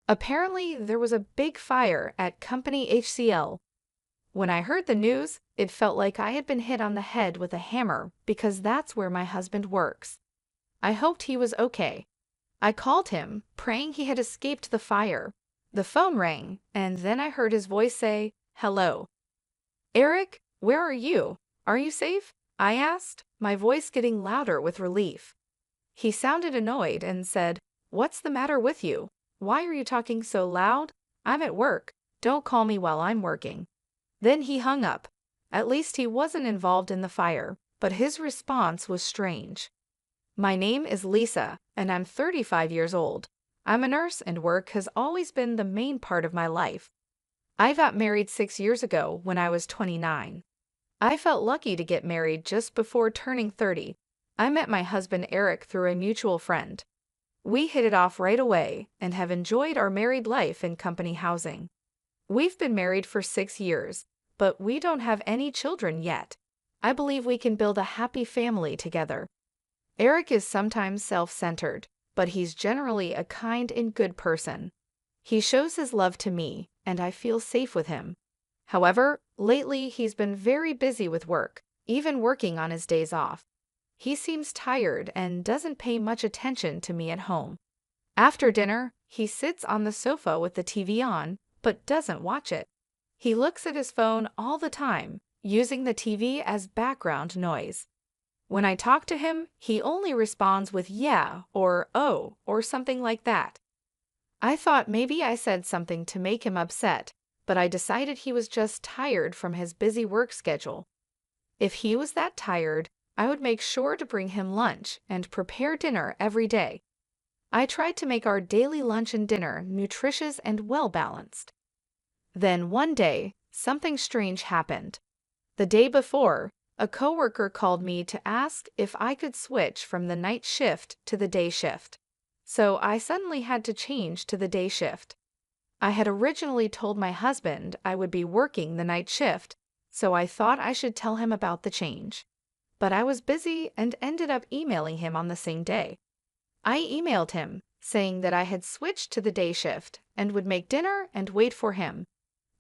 Apparently, there was a big fire at Company HCL. When I heard the news, it felt like I had been hit on the head with a hammer because that's where my husband works. I hoped he was okay. I called him, praying he had escaped the fire. The phone rang, and then I heard his voice say, "Hello. Eric, where are you? Are you safe?" I asked, my voice getting louder with relief. He sounded annoyed and said, "What's the matter with you? Why are you talking so loud? I'm at work. Don't call me while I'm working." Then he hung up. At least he wasn't involved in the fire, but his response was strange. "My name is Lisa, and I'm 35 years old. I'm a nurse and work has always been the main part of my life. I got married 6 years ago when I was 29. I felt lucky to get married just before turning 30. I met my husband Eric through a mutual friend. We hit it off right away and have enjoyed our married life in company housing. We've been married for 6 years, but we don't have any children yet. I believe we can build a happy family together." Eric is sometimes self-centered, but he's generally a kind and good person. He shows his love to me, and I feel safe with him. However, lately he's been very busy with work, even working on his days off. He seems tired and doesn't pay much attention to me at home. After dinner, he sits on the sofa with the TV on, but doesn't watch it. He looks at his phone all the time, using the TV as background noise. When I talk to him, he only responds with "yeah" or "oh" or something like that. I thought maybe I said something to make him upset, but I decided he was just tired from his busy work schedule. If he was that tired, I would make sure to bring him lunch and prepare dinner every day. I tried to make our daily lunch and dinner nutritious and well-balanced. Then one day, something strange happened. The day before, a coworker called me to ask if I could switch from the night shift to the day shift. So I suddenly had to change to the day shift. I had originally told my husband I would be working the night shift, so I thought I should tell him about the change. But I was busy and ended up emailing him on the same day. I emailed him, saying that I had switched to the day shift and would make dinner and wait for him.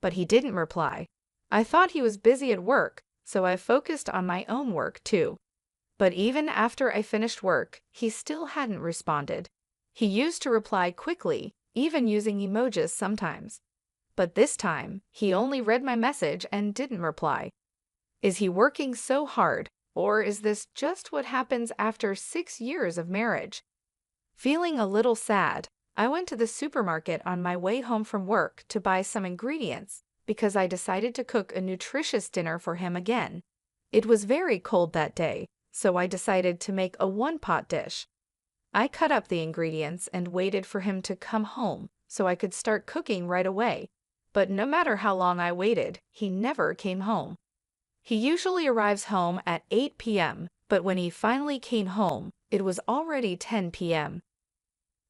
But he didn't reply. I thought he was busy at work, so I focused on my own work too. But even after I finished work, he still hadn't responded. He used to reply quickly, even using emojis sometimes. But this time, he only read my message and didn't reply. Is he working so hard, or is this just what happens after 6 years of marriage? Feeling a little sad, I went to the supermarket on my way home from work to buy some ingredients because I decided to cook a nutritious dinner for him again. It was very cold that day, so I decided to make a one-pot dish. I cut up the ingredients and waited for him to come home so I could start cooking right away. But no matter how long I waited, he never came home. He usually arrives home at 8 p.m., but when he finally came home, it was already 10 p.m.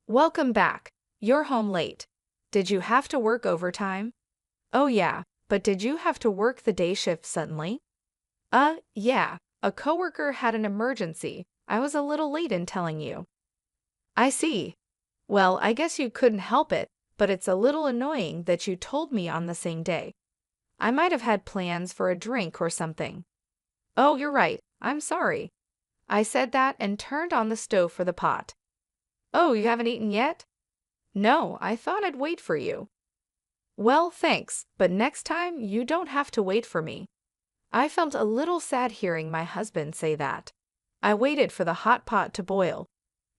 "Welcome back. You're home late. Did you have to work overtime?" "Oh yeah, but did you have to work the day shift suddenly?" Yeah. A coworker had an emergency. I was a little late in telling you." "I see. Well, I guess you couldn't help it, but it's a little annoying that you told me on the same day. I might have had plans for a drink or something." "Oh, you're right. I'm sorry." I said that and turned on the stove for the pot. "Oh, you haven't eaten yet?" "No, I thought I'd wait for you." "Well, thanks, but next time you don't have to wait for me." I felt a little sad hearing my husband say that. I waited for the hot pot to boil.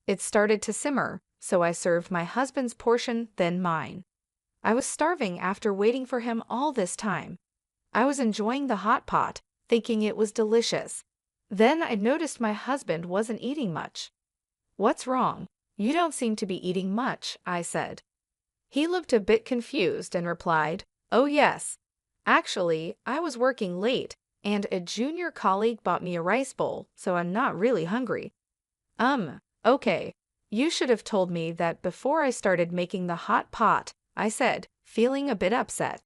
It started to simmer, so I served my husband's portion, then mine. I was starving after waiting for him all this time. I was enjoying the hot pot, thinking it was delicious. Then I noticed my husband wasn't eating much. "What's wrong? You don't seem to be eating much," I said. He looked a bit confused and replied, "Oh yes. Actually, I was working late, and a junior colleague bought me a rice bowl, so I'm not really hungry." Okay. You should have told me that before I started making the hot pot," I said, feeling a bit upset.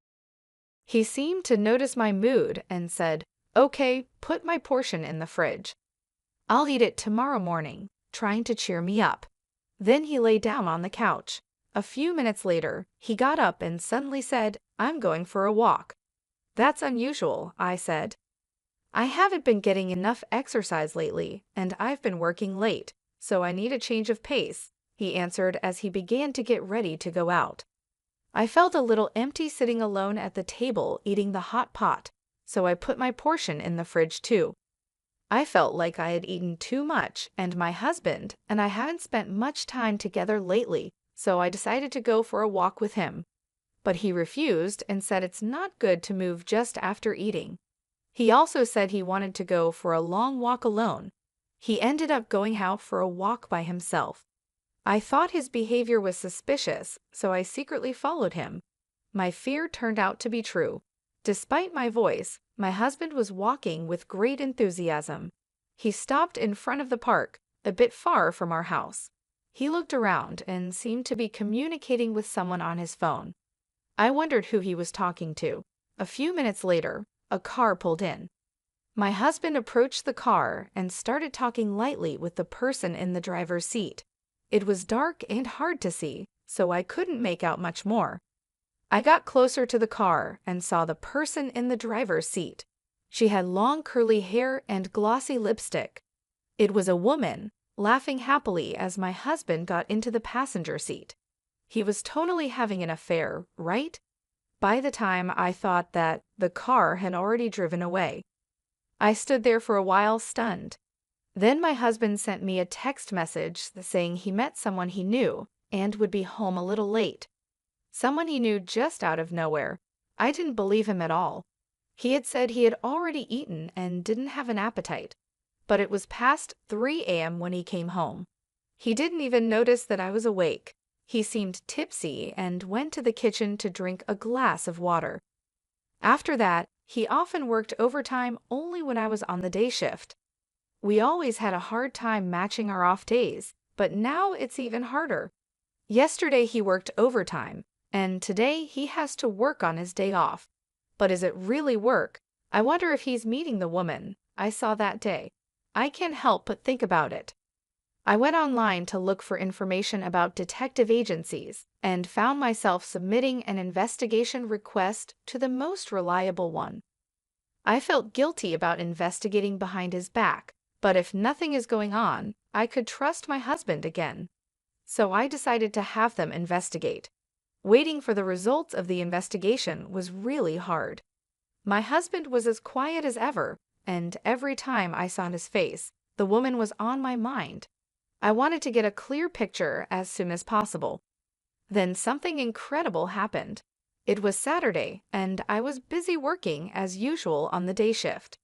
He seemed to notice my mood and said, "Okay, put my portion in the fridge. I'll eat it tomorrow morning," trying to cheer me up. Then he lay down on the couch. A few minutes later, he got up and suddenly said, "I'm going for a walk." "That's unusual," I said. "I haven't been getting enough exercise lately, and I've been working late, so I need a change of pace," he answered as he began to get ready to go out. I felt a little empty sitting alone at the table eating the hot pot, so I put my portion in the fridge too. I felt like I had eaten too much, and my husband and I hadn't spent much time together lately, so I decided to go for a walk with him. But he refused and said it's not good to move just after eating. He also said he wanted to go for a long walk alone. He ended up going out for a walk by himself. I thought his behavior was suspicious, so I secretly followed him. My fear turned out to be true. Despite my voice, my husband was walking with great enthusiasm. He stopped in front of the park, a bit far from our house. He looked around and seemed to be communicating with someone on his phone. I wondered who he was talking to. A few minutes later, a car pulled in. My husband approached the car and started talking lightly with the person in the driver's seat. It was dark and hard to see, so I couldn't make out much more. I got closer to the car and saw the person in the driver's seat. She had long curly hair and glossy lipstick. It was a woman, laughing happily as my husband got into the passenger seat. He was totally having an affair, right? By the time I thought that, the car had already driven away. I stood there for a while stunned. Then my husband sent me a text message saying he met someone he knew and would be home a little late. Someone he knew just out of nowhere. I didn't believe him at all. He had said he had already eaten and didn't have an appetite. But it was past 3 a.m. when he came home. He didn't even notice that I was awake. He seemed tipsy and went to the kitchen to drink a glass of water. After that, he often worked overtime only when I was on the day shift. We always had a hard time matching our off days, but now it's even harder. Yesterday he worked overtime, and today he has to work on his day off. But is it really work? I wonder if he's meeting the woman I saw that day. I can't help but think about it. I went online to look for information about detective agencies and found myself submitting an investigation request to the most reliable one. I felt guilty about investigating behind his back, but if nothing is going on, I could trust my husband again. So I decided to have them investigate. Waiting for the results of the investigation was really hard. My husband was as quiet as ever, and every time I saw his face, the woman was on my mind. I wanted to get a clear picture as soon as possible. Then something incredible happened. It was Saturday, and I was busy working as usual on the day shift.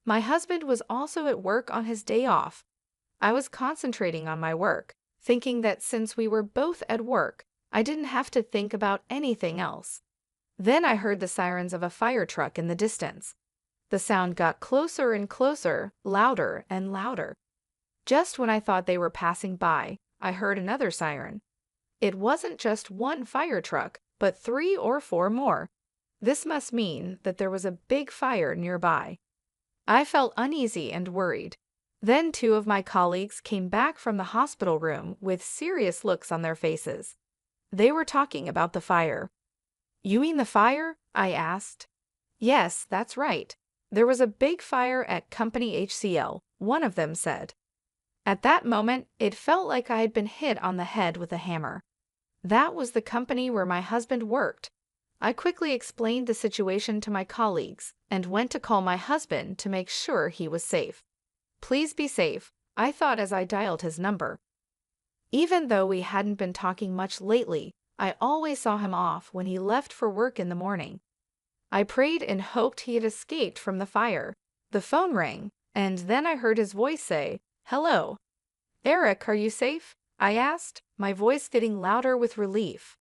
My husband was also at work on his day off. I was concentrating on my work, thinking that since we were both at work, I didn't have to think about anything else. Then I heard the sirens of a fire truck in the distance. The sound got closer and closer, louder and louder. Just when I thought they were passing by, I heard another siren. It wasn't just one fire truck, but 3 or 4 more. This must mean that there was a big fire nearby. I felt uneasy and worried. Then 2 of my colleagues came back from the hospital room with serious looks on their faces. They were talking about the fire. "You mean the fire?" I asked. "Yes, that's right. There was a big fire at Company HCL," one of them said. At that moment, it felt like I had been hit on the head with a hammer. That was the company where my husband worked. I quickly explained the situation to my colleagues and went to call my husband to make sure he was safe. "Please be safe," I thought as I dialed his number. Even though we hadn't been talking much lately, I always saw him off when he left for work in the morning. I prayed and hoped he had escaped from the fire. The phone rang, and then I heard his voice say, "Hello. Eric, are you safe?" I asked, my voice getting louder with relief.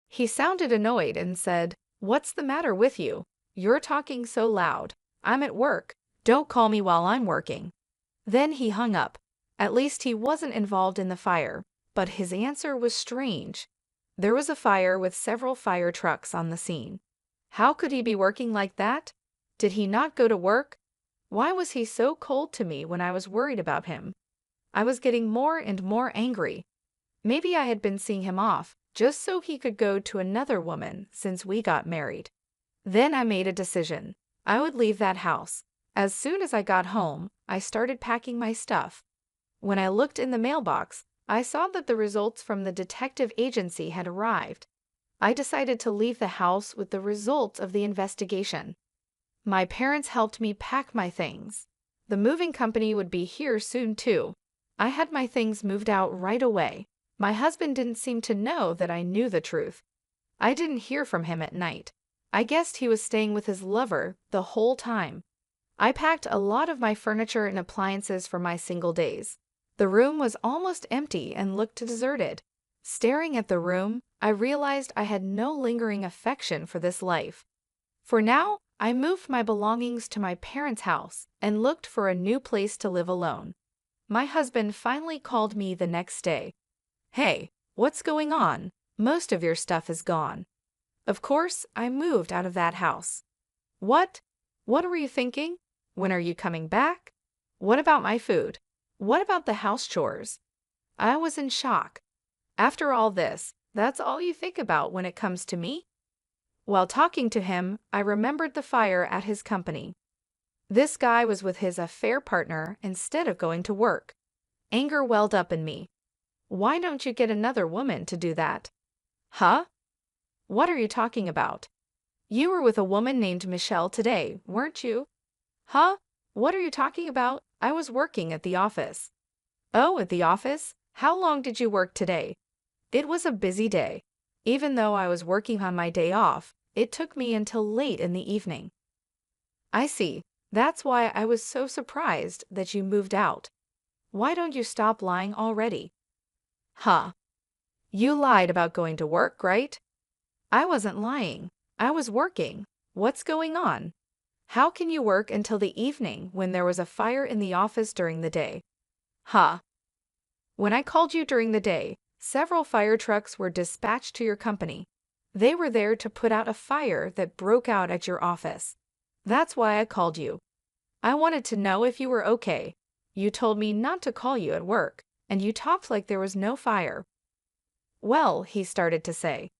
He sounded annoyed and said, "What's the matter with you? You're talking so loud. I'm at work. Don't call me while I'm working." Then he hung up. At least he wasn't involved in the fire, but his answer was strange. There was a fire with several fire trucks on the scene. How could he be working like that? Did he not go to work? Why was he so cold to me when I was worried about him? I was getting more and more angry. Maybe I had been seeing him off, just so he could go to another woman since we got married. Then I made a decision. I would leave that house. As soon as I got home, I started packing my stuff. When I looked in the mailbox, I saw that the results from the detective agency had arrived. I decided to leave the house with the results of the investigation. My parents helped me pack my things. The moving company would be here soon too. I had my things moved out right away. My husband didn't seem to know that I knew the truth. I didn't hear from him at night. I guessed he was staying with his lover the whole time. I packed a lot of my furniture and appliances for my single days. The room was almost empty and looked deserted. Staring at the room, I realized I had no lingering affection for this life. For now, I moved my belongings to my parents' house and looked for a new place to live alone. My husband finally called me the next day. "Hey, what's going on? Most of your stuff is gone." Of course, I moved out of that house. What? What were you thinking? When are you coming back? What about my food? What about the house chores? I was in shock. After all this, that's all you think about when it comes to me? While talking to him, I remembered the fire at his company. This guy was with his affair partner instead of going to work. Anger welled up in me. Why don't you get another woman to do that? Huh? What are you talking about? You were with a woman named Michelle today, weren't you? Huh? What are you talking about? I was working at the office. Oh, at the office? How long did you work today? It was a busy day. Even though I was working on my day off, it took me until late in the evening. I see. That's why I was so surprised that you moved out. Why don't you stop lying already? Huh? You lied about going to work, right? I wasn't lying. I was working. What's going on? How can you work until the evening when there was a fire in the office during the day? Huh? When I called you during the day, several fire trucks were dispatched to your company. They were there to put out a fire that broke out at your office. That's why I called you. I wanted to know if you were okay. You told me not to call you at work, and you talked like there was no fire. Well, he started to say.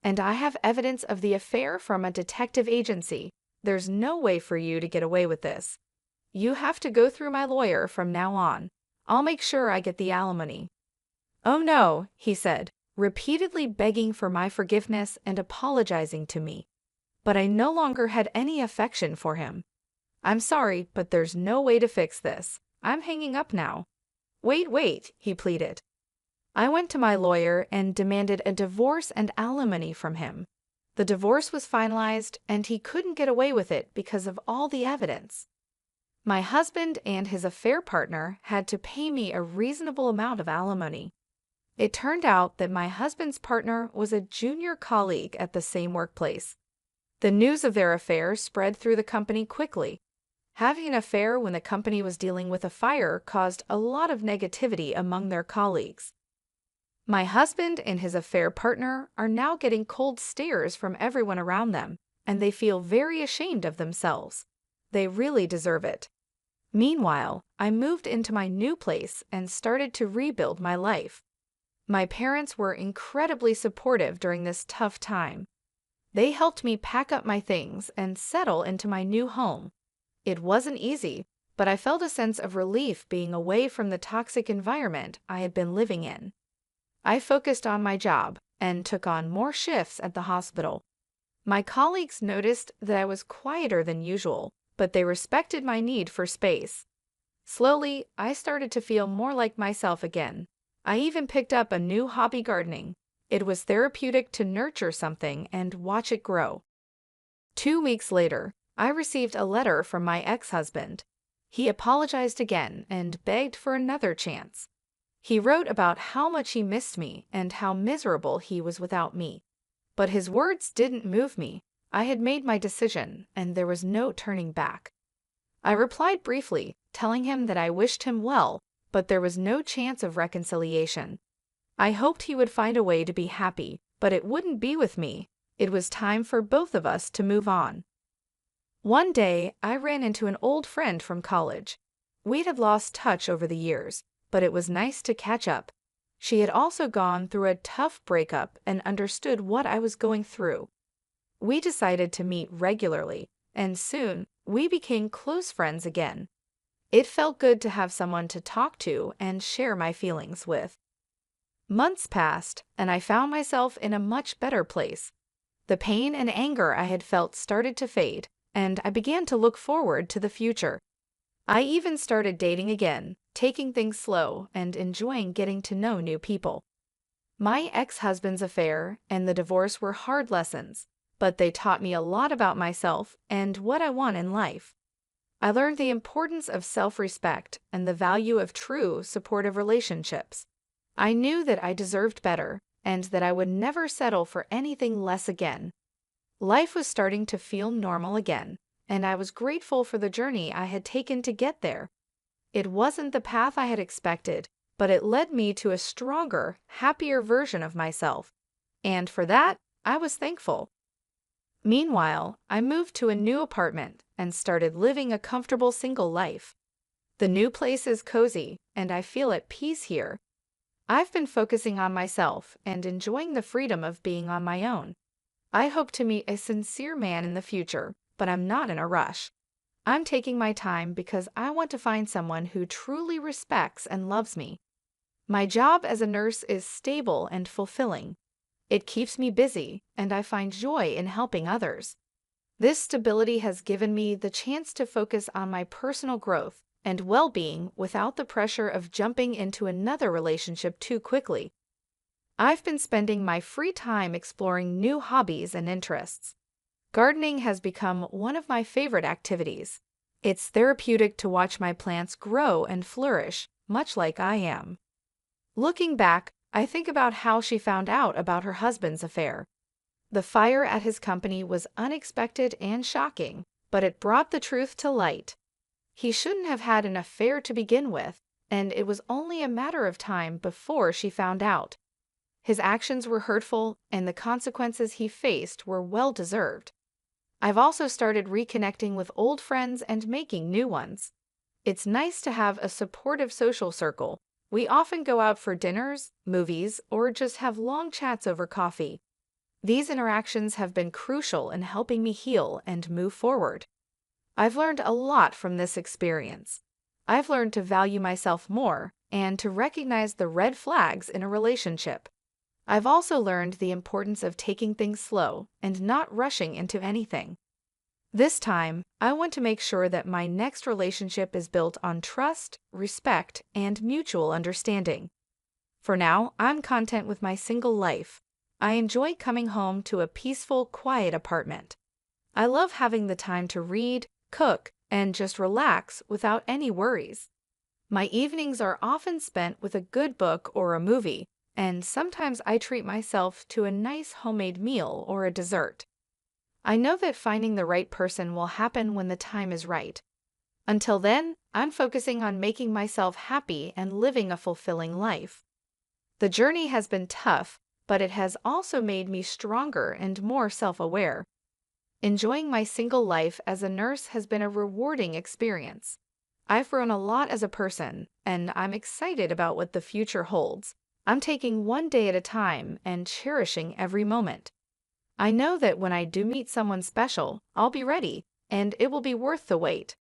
And I have evidence of the affair from a detective agency. There's no way for you to get away with this. You have to go through my lawyer from now on. I'll make sure I get the alimony. Oh no, he said, repeatedly begging for my forgiveness and apologizing to me. But I no longer had any affection for him. I'm sorry, but there's no way to fix this. I'm hanging up now. Wait, he pleaded. I went to my lawyer and demanded a divorce and alimony from him. The divorce was finalized, and he couldn't get away with it because of all the evidence. My husband and his affair partner had to pay me a reasonable amount of alimony. It turned out that my husband's partner was a junior colleague at the same workplace. The news of their affair spread through the company quickly. Having an affair when the company was dealing with a fire caused a lot of negativity among their colleagues. My husband and his affair partner are now getting cold stares from everyone around them, and they feel very ashamed of themselves. They really deserve it. Meanwhile, I moved into my new place and started to rebuild my life. My parents were incredibly supportive during this tough time. They helped me pack up my things and settle into my new home. It wasn't easy, but I felt a sense of relief being away from the toxic environment I had been living in. I focused on my job and took on more shifts at the hospital. My colleagues noticed that I was quieter than usual, but they respected my need for space. Slowly, I started to feel more like myself again. I even picked up a new hobby, gardening. It was therapeutic to nurture something and watch it grow. 2 weeks later, I received a letter from my ex-husband. He apologized again and begged for another chance. He wrote about how much he missed me and how miserable he was without me. But his words didn't move me. I had made my decision, and there was no turning back. I replied briefly, telling him that I wished him well, but there was no chance of reconciliation. I hoped he would find a way to be happy, but it wouldn't be with me. It was time for both of us to move on. One day, I ran into an old friend from college. We had lost touch over the years, but it was nice to catch up. She had also gone through a tough breakup and understood what I was going through. We decided to meet regularly, and soon we became close friends again. It felt good to have someone to talk to and share my feelings with. Months passed, and I found myself in a much better place. The pain and anger I had felt started to fade, and I began to look forward to the future. I even started dating again, taking things slow and enjoying getting to know new people. My ex-husband's affair and the divorce were hard lessons, but they taught me a lot about myself and what I want in life. I learned the importance of self-respect and the value of true, supportive relationships. I knew that I deserved better and that I would never settle for anything less again. Life was starting to feel normal again, and I was grateful for the journey I had taken to get there. It wasn't the path I had expected, but it led me to a stronger, happier version of myself, and for that, I was thankful. Meanwhile, I moved to a new apartment and started living a comfortable single life. The new place is cozy, and I feel at peace here. I've been focusing on myself and enjoying the freedom of being on my own. I hope to meet a sincere man in the future, but I'm not in a rush. I'm taking my time because I want to find someone who truly respects and loves me. My job as a nurse is stable and fulfilling. It keeps me busy, and I find joy in helping others. This stability has given me the chance to focus on my personal growth and well-being without the pressure of jumping into another relationship too quickly. I've been spending my free time exploring new hobbies and interests. Gardening has become one of my favorite activities. It's therapeutic to watch my plants grow and flourish, much like I am. Looking back, I think about how she found out about her husband's affair. The fire at his company was unexpected and shocking, but it brought the truth to light. He shouldn't have had an affair to begin with, and it was only a matter of time before she found out. His actions were hurtful, and the consequences he faced were well-deserved. I've also started reconnecting with old friends and making new ones. It's nice to have a supportive social circle. We often go out for dinners, movies, or just have long chats over coffee. These interactions have been crucial in helping me heal and move forward. I've learned a lot from this experience. I've learned to value myself more and to recognize the red flags in a relationship. I've also learned the importance of taking things slow and not rushing into anything. This time, I want to make sure that my next relationship is built on trust, respect, and mutual understanding. For now, I'm content with my single life. I enjoy coming home to a peaceful, quiet apartment. I love having the time to read, cook, and just relax without any worries. My evenings are often spent with a good book or a movie, and sometimes I treat myself to a nice homemade meal or a dessert. I know that finding the right person will happen when the time is right. Until then, I'm focusing on making myself happy and living a fulfilling life. The journey has been tough, but it has also made me stronger and more self-aware. Enjoying my single life as a nurse has been a rewarding experience. I've grown a lot as a person, and I'm excited about what the future holds. I'm taking one day at a time and cherishing every moment. I know that when I do meet someone special, I'll be ready, and it will be worth the wait.